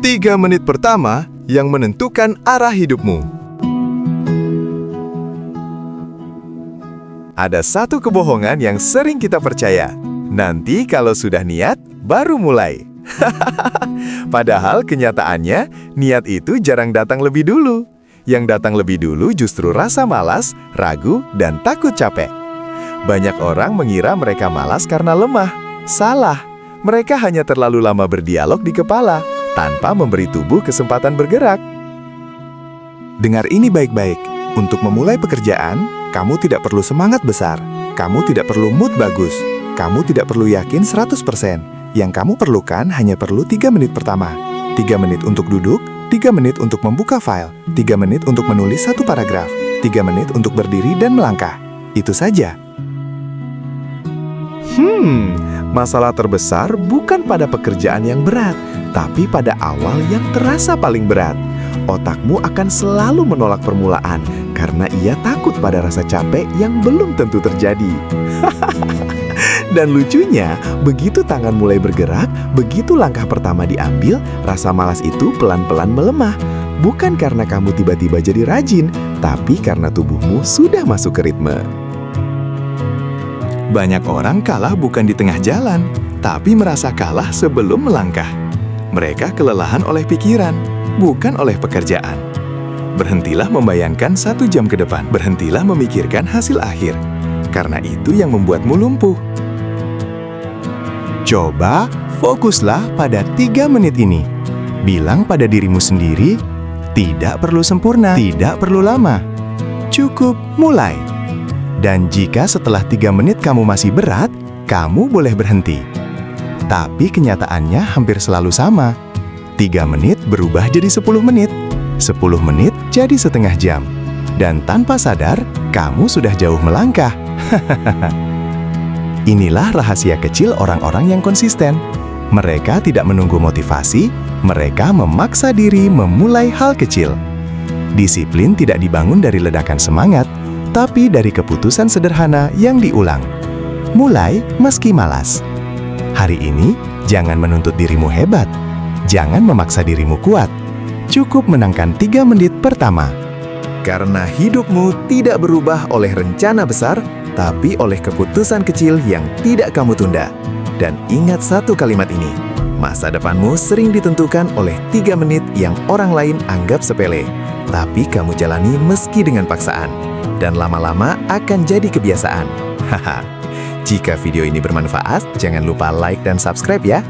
3 menit pertama yang menentukan arah hidupmu. Ada satu kebohongan yang sering kita percaya. Nanti kalau sudah niat, baru mulai. Padahal kenyataannya, niat itu jarang datang lebih dulu. Yang datang lebih dulu justru rasa malas, ragu, dan takut capek. Banyak orang mengira mereka malas karena lemah. Salah, mereka hanya terlalu lama berdialog di kepala, tanpa memberi tubuh kesempatan bergerak. Dengar ini baik-baik. Untuk memulai pekerjaan, kamu tidak perlu semangat besar. Kamu tidak perlu mood bagus. Kamu tidak perlu yakin 100%. Yang kamu perlukan hanya perlu 3 menit pertama. 3 menit untuk duduk, 3 menit untuk membuka file, 3 menit untuk menulis satu paragraf, 3 menit untuk berdiri dan melangkah. Itu saja. Masalah terbesar bukan pada pekerjaan yang berat, tapi pada awal yang terasa paling berat. Otakmu akan selalu menolak permulaan karena ia takut pada rasa capek yang belum tentu terjadi. Dan lucunya, begitu tangan mulai bergerak, begitu langkah pertama diambil, rasa malas itu pelan-pelan melemah. Bukan karena kamu tiba-tiba jadi rajin, tapi karena tubuhmu sudah masuk ke ritme. Banyak orang kalah bukan di tengah jalan, tapi merasa kalah sebelum melangkah. Mereka kelelahan oleh pikiran, bukan oleh pekerjaan. Berhentilah membayangkan 1 jam ke depan. Berhentilah memikirkan hasil akhir. Karena itu yang membuatmu lumpuh. Coba fokuslah pada 3 menit ini. Bilang pada dirimu sendiri, tidak perlu sempurna, tidak perlu lama. Cukup mulai. Dan jika setelah 3 menit kamu masih berat, kamu boleh berhenti. Tapi kenyataannya hampir selalu sama. 3 menit berubah jadi 10 menit. 10 menit jadi setengah jam. Dan tanpa sadar, kamu sudah jauh melangkah. Inilah rahasia kecil orang-orang yang konsisten. Mereka tidak menunggu motivasi, mereka memaksa diri memulai hal kecil. Disiplin tidak dibangun dari ledakan semangat, tapi dari keputusan sederhana yang diulang. Mulai meski malas. Hari ini, jangan menuntut dirimu hebat. Jangan memaksa dirimu kuat. Cukup menangkan 3 menit pertama. Karena hidupmu tidak berubah oleh rencana besar, tapi oleh keputusan kecil yang tidak kamu tunda. Dan ingat satu kalimat ini, masa depanmu sering ditentukan oleh 3 menit yang orang lain anggap sepele. Tapi kamu jalani meski dengan paksaan. Dan lama-lama akan jadi kebiasaan. Haha. Jika video ini bermanfaat, jangan lupa like dan subscribe ya.